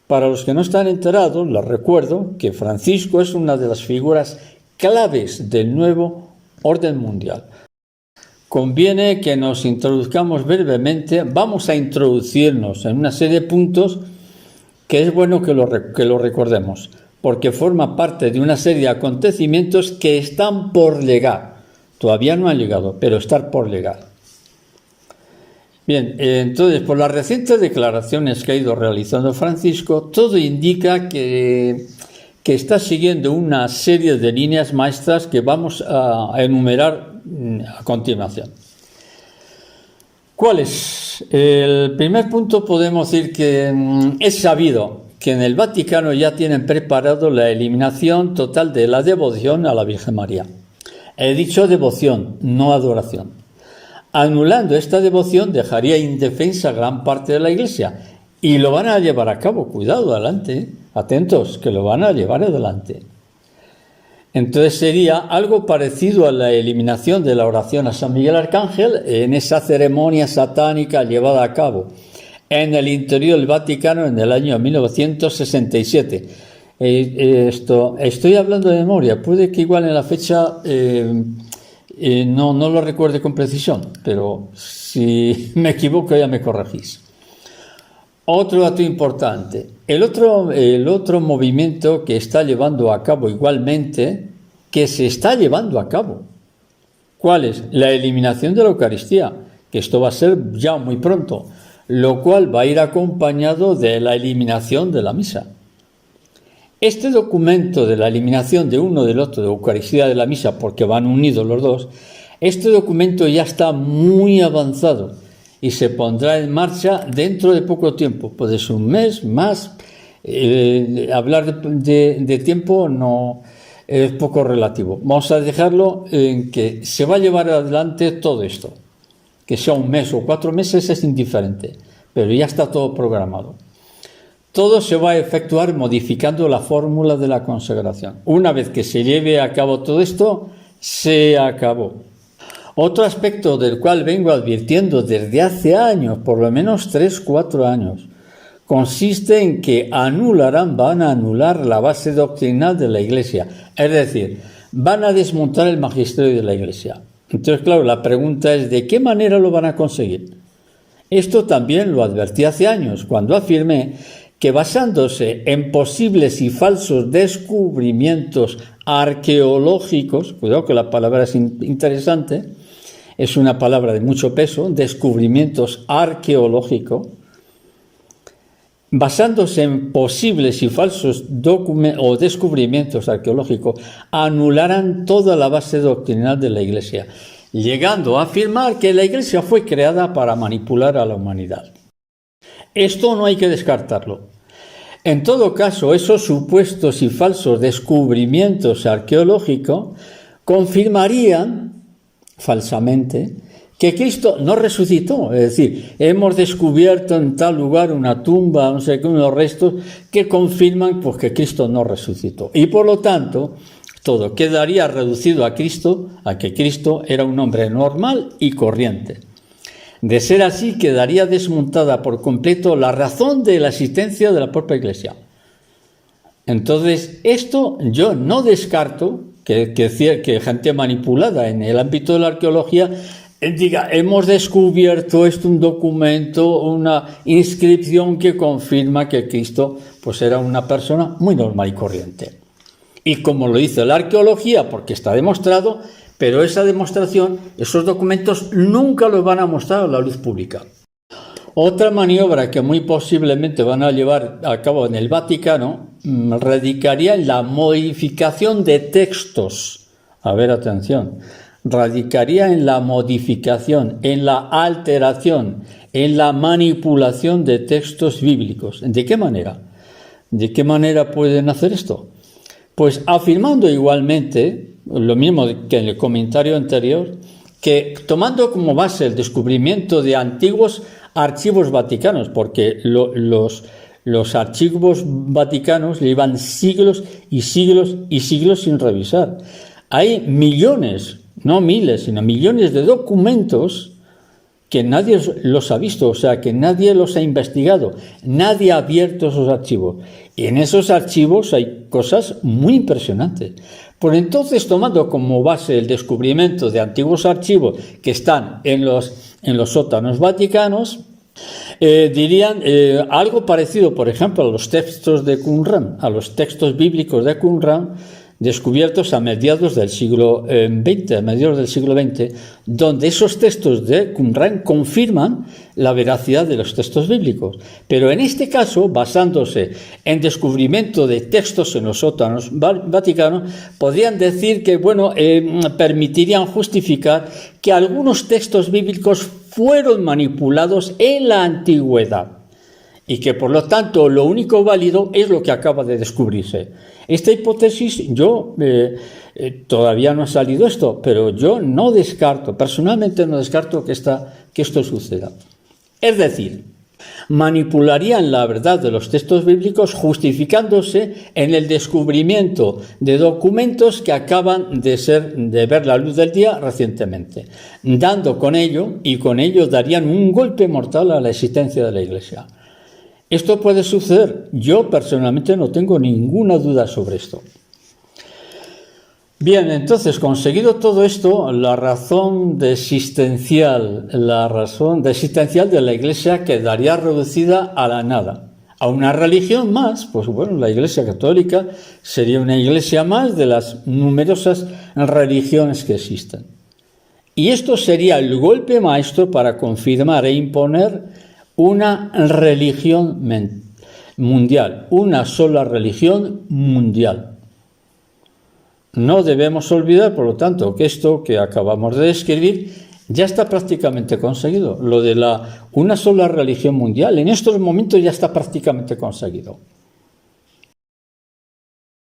Para los que no están enterados, les recuerdo que Francisco es una de las figuras claves del nuevo orden mundial. Conviene que nos introduzcamos brevemente, vamos a introducirnos en una serie de puntos que es bueno que lo recordemos, porque forma parte de una serie de acontecimientos que están por llegar. Todavía no han llegado, pero están por llegar. Bien, entonces, por las recientes declaraciones que ha ido realizando Francisco, todo indica que está siguiendo una serie de líneas maestras que vamos a enumerar a continuación. ¿Cuál es? El primer punto podemos decir que es sabido que en el Vaticano ya tienen preparado la eliminación total de la devoción a la Virgen María. He dicho devoción, no adoración. Anulando esta devoción dejaría indefensa gran parte de la Iglesia y lo van a llevar a cabo. Cuidado, adelante, atentos, que lo van a llevar adelante. Entonces sería algo parecido a la eliminación de la oración a San Miguel Arcángel en esa ceremonia satánica llevada a cabo en el interior del Vaticano en el año 1967. Estoy hablando de memoria, puede que igual en la fecha no lo recuerde con precisión, pero si me equivoco ya me corregís. Otro dato importante, el otro movimiento que está llevando a cabo igualmente, que se está llevando a cabo, ¿cuál es? La eliminación de la Eucaristía, que esto va a ser ya muy pronto, lo cual va a ir acompañado de la eliminación de la misa. Este documento de la eliminación de uno del otro, de Eucaristía de la misa, porque van unidos los dos, este documento ya está muy avanzado y se pondrá en marcha dentro de poco tiempo, puede ser un mes más. Hablar de tiempo no es poco relativo. Vamos a dejarlo en que se va a llevar adelante todo esto. Que sea un mes o 4 meses es indiferente, pero ya está todo programado. Todo se va a efectuar modificando la fórmula de la consagración. Una vez que se lleve a cabo todo esto, se acabó. Otro aspecto del cual vengo advirtiendo desde hace años, por lo menos 3-4 años, consiste en que van a anular la base doctrinal de la Iglesia. Es decir, van a desmontar el magisterio de la Iglesia. Entonces, claro, la pregunta es ¿de qué manera lo van a conseguir? Esto también lo advertí hace años, cuando afirmé que basándose en posibles y falsos descubrimientos arqueológicos, cuidado que la palabra es interesante, es una palabra de mucho peso, descubrimientos arqueológicos, basándose en posibles y falsos descubrimientos arqueológicos, anularan toda la base doctrinal de la Iglesia, llegando a afirmar que la Iglesia fue creada para manipular a la humanidad. Esto no hay que descartarlo. En todo caso, esos supuestos y falsos descubrimientos arqueológicos confirmarían falsamente que Cristo no resucitó. Es decir, hemos descubierto en tal lugar una tumba, no sé qué, unos restos que confirman pues, que Cristo no resucitó. Y por lo tanto, todo quedaría reducido a que Cristo era un hombre normal y corriente. De ser así, quedaría desmontada por completo la razón de la existencia de la propia Iglesia. Entonces, esto yo no descarto que gente manipulada en el ámbito de la arqueología diga, hemos descubierto un documento, una inscripción que confirma que Cristo pues, era una persona muy normal y corriente. Y como lo dice la arqueología, porque está demostrado, pero esa demostración, esos documentos nunca los van a mostrar a la luz pública. Otra maniobra que muy posiblemente van a llevar a cabo en el Vaticano radicaría en la modificación de textos. A ver, atención. Radicaría en la modificación, en la alteración, en la manipulación de textos bíblicos. ¿De qué manera? ¿De qué manera pueden hacer esto? Pues afirmando igualmente, lo mismo que en el comentario anterior, que tomando como base el descubrimiento de antiguos archivos vaticanos, porque los archivos vaticanos llevan siglos y siglos y siglos sin revisar. Hay millones, no miles, sino millones de documentos que nadie los ha visto, o sea, que nadie los ha investigado, nadie ha abierto esos archivos. Y en esos archivos hay cosas muy impresionantes. Por entonces, tomando como base el descubrimiento de antiguos archivos que están en los sótanos vaticanos, dirían algo parecido, por ejemplo, a los textos de Qumran, a los textos bíblicos de Qumran, descubiertos a mediados del siglo XX, donde esos textos de Qumran confirman la veracidad de los textos bíblicos. Pero en este caso, basándose en descubrimiento de textos en los sótanos vaticanos, podrían decir que, permitirían justificar que algunos textos bíblicos fueron manipulados en la antigüedad y que, por lo tanto, lo único válido es lo que acaba de descubrirse. Esta hipótesis, todavía no ha salido esto, pero yo no descarto, personalmente no descarto que esto suceda. Es decir, manipularían la verdad de los textos bíblicos justificándose en el descubrimiento de documentos que acaban de ver la luz del día recientemente, dando con ello darían un golpe mortal a la existencia de la Iglesia. ¿Esto puede suceder? Yo personalmente no tengo ninguna duda sobre esto. Bien, entonces, conseguido todo esto, la razón existencial de la Iglesia quedaría reducida a la nada. A una religión más, pues bueno, la Iglesia Católica sería una iglesia más de las numerosas religiones que existen. Y esto sería el golpe maestro para confirmar e imponer una religión mundial, una sola religión mundial. No debemos olvidar, por lo tanto, que esto que acabamos de describir ya está prácticamente conseguido. Lo de una sola religión mundial, en estos momentos ya está prácticamente conseguido.